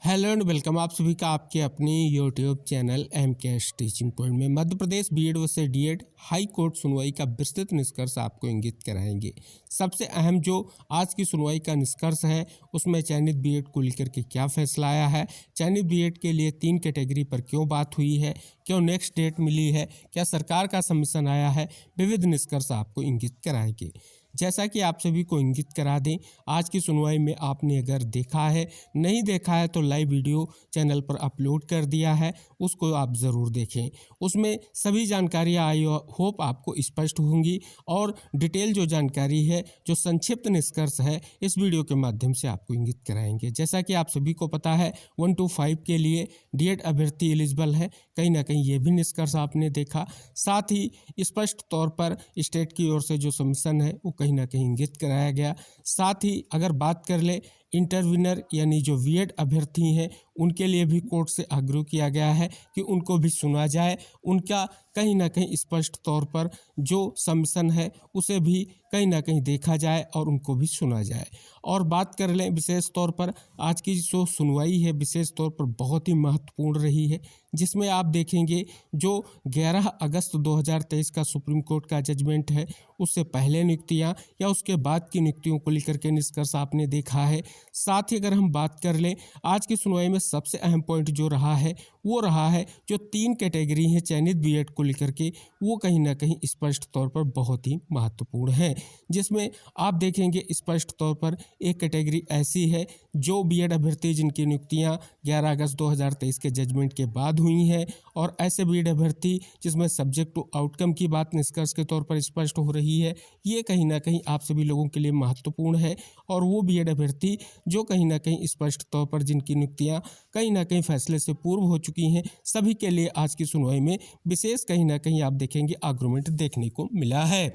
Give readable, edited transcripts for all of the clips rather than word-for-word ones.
Hello and welcome आप सभी का आपके अपने YouTube channel MKS teaching point में। Madhya Pradesh BEd versus DEd high court सुनवाई का विस्तृत निष्कर्ष आपको इंगित कराएंगे। सबसे अहम जो आज की सुनवाई का निष्कर्ष है उसमें चयनित बीएड को लेकर के क्या फैसला आया है, चयनित बीएड के लिए 3 कैटेगरी पर क्यों बात हुई है, क्यों नेक्स्ट डेट मिली है, क्या सरकार का सबमिशन आया है, विविध निष्कर्ष आपको इंगित कराएंगे। जैसा कि आप सभी को इंगित करा दें, आज की सुनवाई में आपने अगर देखा है, नहीं देखा है तो लाइव वीडियो चैनल पर अपलोड कर दिया है, उसको आप ज़रूर देखें। उसमें सभी जानकारियाँ आई होप आपको स्पष्ट होंगी और डिटेल जो जानकारी है, जो संक्षिप्त निष्कर्ष है, इस वीडियो के माध्यम से आपको इंगित कराएंगे। जैसा कि आप सभी को पता है 1 to 5 के लिए डीएड अभ्यर्थी एलिजिबल है, कहीं ना कहीं ये भी निष्कर्ष आपने देखा। साथ ही स्पष्ट तौर पर स्टेट की ओर से जो सबमिशन है वो कहीं ना कहीं इंगित कराया गया। साथ ही अगर बात कर ले इंटरविनर यानी जो बीएड अभ्यर्थी हैं उनके लिए भी कोर्ट से आग्रह किया गया है कि उनको भी सुना जाए, उनका कहीं ना कहीं स्पष्ट तौर पर जो सबमिशन है उसे भी कहीं ना कहीं देखा जाए और उनको भी सुना जाए। और बात कर लें विशेष तौर पर आज की जो सुनवाई है विशेष तौर पर बहुत ही महत्वपूर्ण रही है, जिसमें आप देखेंगे जो 11 अगस्त 2023 का सुप्रीम कोर्ट का जजमेंट है उससे पहले नियुक्तियां या उसके बाद की नियुक्तियों को लेकर के निष्कर्ष आपने देखा है। साथ ही अगर हम बात कर लें आज की सुनवाई में सबसे अहम पॉइंट जो रहा है वो रहा है जो 3 कैटेगरी हैं चयनित बीएड को लेकर के, वो कहीं ना कहीं स्पष्ट तौर पर बहुत ही महत्वपूर्ण है। जिसमें आप देखेंगे स्पष्ट तौर पर एक कैटेगरी ऐसी है जो बीएड अभ्यर्थी जिनकी नियुक्तियां 11 अगस्त 2023 के जजमेंट के बाद हुई हैं, और ऐसे बीएड अभ्यर्थी जिसमें सब्जेक्ट टू आउटकम की बात निष्कर्ष के तौर पर स्पष्ट हो रही है, ये कहीं ना कहीं आप सभी लोगों के लिए महत्वपूर्ण है। और वो बीएड अभ्यर्थी जो कहीं ना कहीं स्पष्ट तौर पर जिनकी नियुक्तियां कहीं ना कहीं फैसले से पूर्व हो चुकी हैं, सभी के लिए आज की सुनवाई में विशेष कहीं ना कहीं आप देखेंगे आर्गुमेंट देखने को मिला है।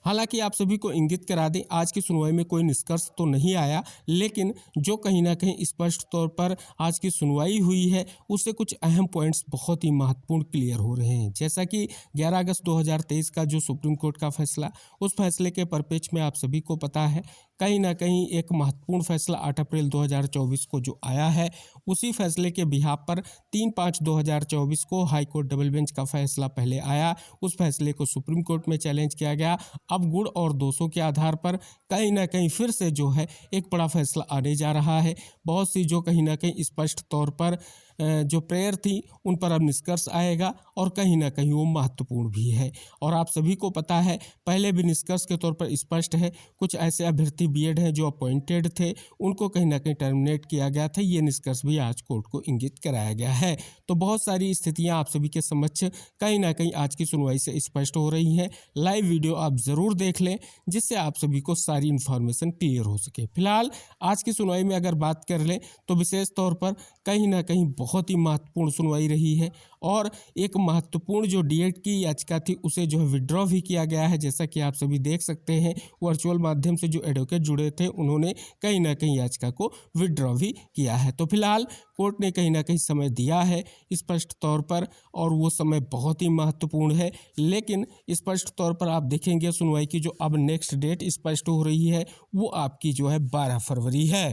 हालांकि आप सभी को इंगित करा दें आज की सुनवाई में कोई निष्कर्ष तो नहीं आया, लेकिन जो कहीं ना कहीं स्पष्ट तौर पर आज की सुनवाई हुई है उससे कुछ अहम पॉइंट्स बहुत ही महत्वपूर्ण क्लियर हो रहे हैं। जैसा कि 11 अगस्त 2023 का जो सुप्रीम कोर्ट का फैसला, उस फैसले के परिप्रेक्ष्य में आप सभी को पता है कहीं ना कहीं एक महत्वपूर्ण फैसला 8 अप्रैल 2024 को जो आया है, उसी फैसले के बिहाफ पर 3/5/2024 को हाई कोर्ट डबल बेंच का फैसला पहले आया, उस फैसले को सुप्रीम कोर्ट में चैलेंज किया गया। अब गुण और दोषों के आधार पर कहीं ना कहीं फिर से जो है एक बड़ा फैसला आने जा रहा है। बहुत सी जो कहीं ना कहीं स्पष्ट तौर पर जो प्रेयर थी उन पर अब निष्कर्ष आएगा और कहीं ना कहीं वो महत्वपूर्ण भी है। और आप सभी को पता है पहले भी निष्कर्ष के तौर पर स्पष्ट है, कुछ ऐसे अभ्यर्थी बीएड हैं जो अपॉइंटेड थे उनको कहीं ना कहीं टर्मिनेट किया गया था, ये निष्कर्ष भी आज कोर्ट को इंगित कराया गया है। तो बहुत सारी स्थितियां आप सभी के समक्ष कहीं ना कहीं आज की सुनवाई से स्पष्ट हो रही हैं। लाइव वीडियो आप ज़रूर देख लें जिससे आप सभी को सारी इन्फॉर्मेशन क्लियर हो सके। फिलहाल आज की सुनवाई में अगर बात कर लें तो विशेष तौर पर कहीं ना कहीं बहुत ही महत्वपूर्ण सुनवाई रही है और एक महत्वपूर्ण जो डीएड की याचिका थी उसे जो है विड्रॉ भी किया गया है। जैसा कि आप सभी देख सकते हैं वर्चुअल माध्यम से जो एडवोकेट जुड़े थे उन्होंने कहीं ना कहीं याचिका को विड्रॉ भी किया है। तो फिलहाल कोर्ट ने कहीं ना कहीं समय दिया है स्पष्ट तौर पर और वो समय बहुत ही महत्वपूर्ण है। लेकिन स्पष्ट तौर पर आप देखेंगे सुनवाई की जो अब नेक्स्ट डेट स्पष्ट हो रही है वो आपकी जो है 12 फरवरी है।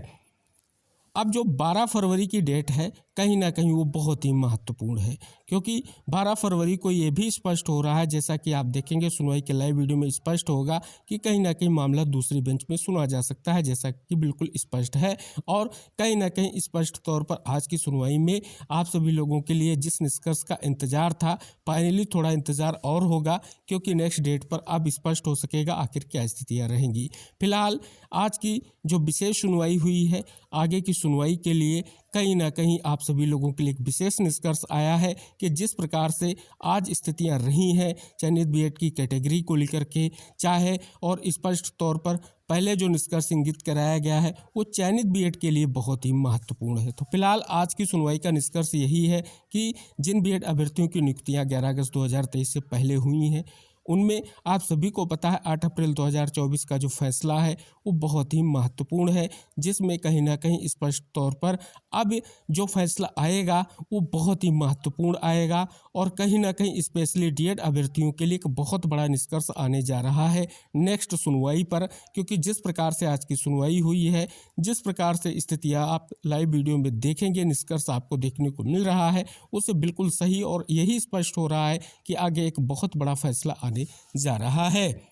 अब जो 12 फरवरी की डेट है कहीं ना कहीं वो बहुत ही महत्वपूर्ण है, क्योंकि 12 फरवरी को ये भी स्पष्ट हो रहा है, जैसा कि आप देखेंगे सुनवाई के लाइव वीडियो में स्पष्ट होगा कि कहीं ना कहीं मामला दूसरी बेंच में सुना जा सकता है, जैसा कि बिल्कुल स्पष्ट है। और कहीं ना कहीं स्पष्ट तौर पर आज की सुनवाई में आप सभी लोगों के लिए जिस निष्कर्ष का इंतजार था फाइनली थोड़ा इंतजार और होगा, क्योंकि नेक्स्ट डेट पर अब स्पष्ट हो सकेगा आखिर क्या स्थितियाँ रहेंगी। फिलहाल आज की जो विशेष सुनवाई हुई है, आगे की सुनवाई के लिए कहीं ना कहीं आप सभी लोगों के लिए एक विशेष निष्कर्ष आया है कि जिस प्रकार से आज स्थितियां रही हैं चयनित बीएड की कैटेगरी को लेकर के, चाहे और स्पष्ट तौर पर पहले जो निष्कर्ष इंगित कराया गया है वो चयनित बीएड के लिए बहुत ही महत्वपूर्ण है। तो फिलहाल आज की सुनवाई का निष्कर्ष यही है कि जिन बीएड अभ्यर्थियों की नियुक्तियां 11 अगस्त 2023 से पहले हुई हैं उनमें आप सभी को पता है 8 अप्रैल 2024 का जो फैसला है वो बहुत ही महत्वपूर्ण है, जिसमें कहीं ना कहीं स्पष्ट तौर पर अब जो फैसला आएगा वो बहुत ही महत्वपूर्ण आएगा और कहीं ना कहीं स्पेशली डीएड अभ्यर्थियों के लिए एक बहुत बड़ा निष्कर्ष आने जा रहा है नेक्स्ट सुनवाई पर। क्योंकि जिस प्रकार से आज की सुनवाई हुई है, जिस प्रकार से स्थितियाँ आप लाइव वीडियो में देखेंगे, निष्कर्ष आपको देखने को मिल रहा है, उससे बिल्कुल सही और यही स्पष्ट हो रहा है कि आगे एक बहुत बड़ा फैसला आने जा रहा है।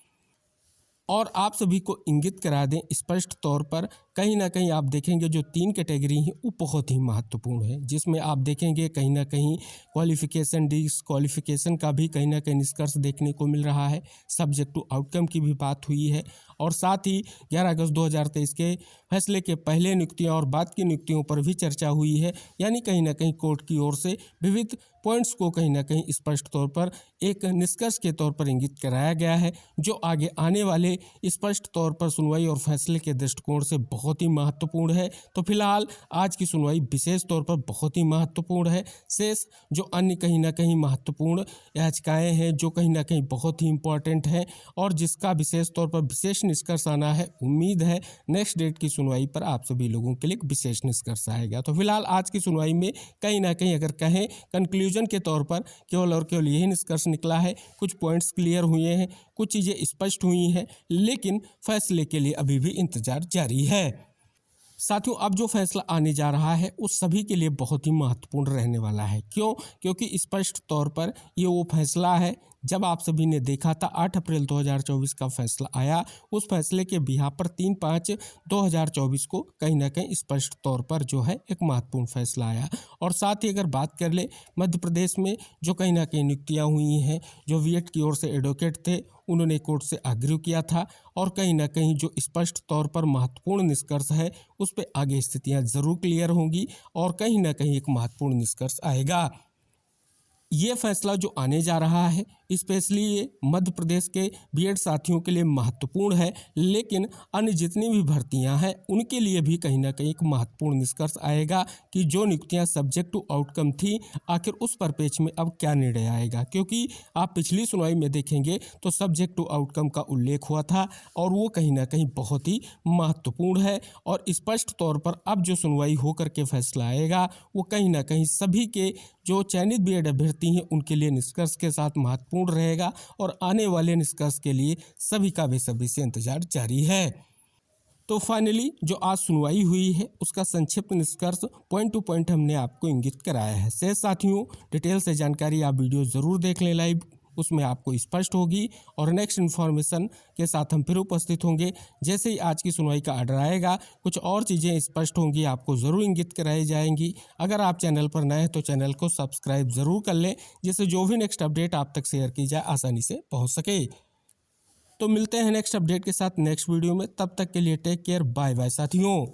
और आप सभी को इंगित करा दें स्पष्ट तौर पर, कहीं ना कहीं आप देखेंगे जो 3 कैटेगरी हैं वो बहुत ही महत्वपूर्ण है, जिसमें आप देखेंगे कहीं ना कहीं क्वालिफिकेशन डिसक्वालिफिकेशन का भी कहीं ना कहीं निष्कर्ष देखने को मिल रहा है, सब्जेक्ट टू आउटकम की भी बात हुई है और साथ ही 11 अगस्त 2023 के फैसले के पहले नियुक्तियां और बाद की नियुक्तियों पर भी चर्चा हुई है। यानी कहीं ना कहीं कोर्ट की ओर से विविध पॉइंट्स को कहीं ना कहीं स्पष्ट तौर पर एक निष्कर्ष के तौर पर इंगित कराया गया है, जो आगे आने वाले स्पष्ट तौर पर सुनवाई और फैसले के दृष्टिकोण से बहुत ही महत्वपूर्ण है। तो फिलहाल आज की सुनवाई विशेष तौर पर बहुत ही महत्वपूर्ण है। शेष जो अन्य कहीं ना कहीं महत्वपूर्ण याचिकाएं हैं जो कहीं ना कहीं बहुत ही इंपॉर्टेंट है और जिसका विशेष तौर पर विशेष निष्कर्ष आना है, उम्मीद है नेक्स्ट डेट की सुनवाई पर आप सभी लोगों के लिए एक विशेष निष्कर्ष आएगा। तो फिलहाल आज की सुनवाई में कहीं ना कहीं अगर कहें कंक्लूजन के तौर पर केवल और केवल यही निष्कर्ष निकला है, कुछ पॉइंट्स क्लियर हुए हैं, कुछ चीज़ें स्पष्ट हुई हैं, लेकिन फैसले के लिए अभी भी इंतजार जारी है। साथियों, अब जो फैसला आने जा रहा है उस सभी के लिए बहुत ही महत्वपूर्ण रहने वाला है। क्यों? क्योंकि स्पष्ट तौर पर ये वो फैसला है, जब आप सभी ने देखा था 8 अप्रैल 2024 का फैसला आया, उस फैसले के बिहाफ पर 3/5/2024 को कहीं ना कहीं स्पष्ट तौर पर जो है एक महत्वपूर्ण फैसला आया। और साथ ही अगर बात कर ले मध्य प्रदेश में जो कहीं ना कहीं नियुक्तियाँ हुई हैं, जो वीएट की ओर से एडवोकेट थे उन्होंने कोर्ट से आग्रह किया था और कहीं ना कहीं जो स्पष्ट तौर पर महत्वपूर्ण निष्कर्ष है उस पर आगे स्थितियां जरूर क्लियर होंगी और कहीं ना कहीं एक महत्वपूर्ण निष्कर्ष आएगा। ये फैसला जो आने जा रहा है स्पेशली ये मध्य प्रदेश के बीएड साथियों के लिए महत्वपूर्ण है, लेकिन अन्य जितनी भी भर्तियां हैं उनके लिए भी कहीं ना कहीं एक महत्वपूर्ण निष्कर्ष आएगा कि जो नियुक्तियां सब्जेक्ट टू आउटकम थी, आखिर उस परिप्रेक्ष्य में अब क्या निर्णय आएगा। क्योंकि आप पिछली सुनवाई में देखेंगे तो सब्जेक्ट टू आउटकम का उल्लेख हुआ था और वो कहीं ना कहीं बहुत ही महत्वपूर्ण है और स्पष्ट तौर पर अब जो सुनवाई होकर के फैसला आएगा वो कहीं ना कहीं सभी के जो चयनित बीएड अभ्यर्थी हैं उनके लिए निष्कर्ष के साथ महत्वपूर्ण रहेगा और आने वाले निष्कर्ष के लिए सभी का बेसब्री से इंतजार जारी है। तो फाइनली जो आज सुनवाई हुई है उसका संक्षिप्त निष्कर्ष पॉइंट टू पॉइंट हमने आपको इंगित कराया है। शेष साथियों डिटेल से जानकारी आप वीडियो ज़रूर देख लें लाइव, उसमें आपको स्पष्ट होगी और नेक्स्ट इन्फॉर्मेशन के साथ हम फिर उपस्थित होंगे। जैसे ही आज की सुनवाई का ऑर्डर आएगा कुछ और चीज़ें स्पष्ट होंगी, आपको ज़रूर इंगित कराई जाएंगी। अगर आप चैनल पर नए हैं तो चैनल को सब्सक्राइब ज़रूर कर लें, जिससे जो भी नेक्स्ट अपडेट आप तक शेयर की जाए आसानी से पहुँच सके। तो मिलते हैं नेक्स्ट अपडेट के साथ नेक्स्ट वीडियो में, तब तक के लिए टेक केयर, बाय बाय साथियों।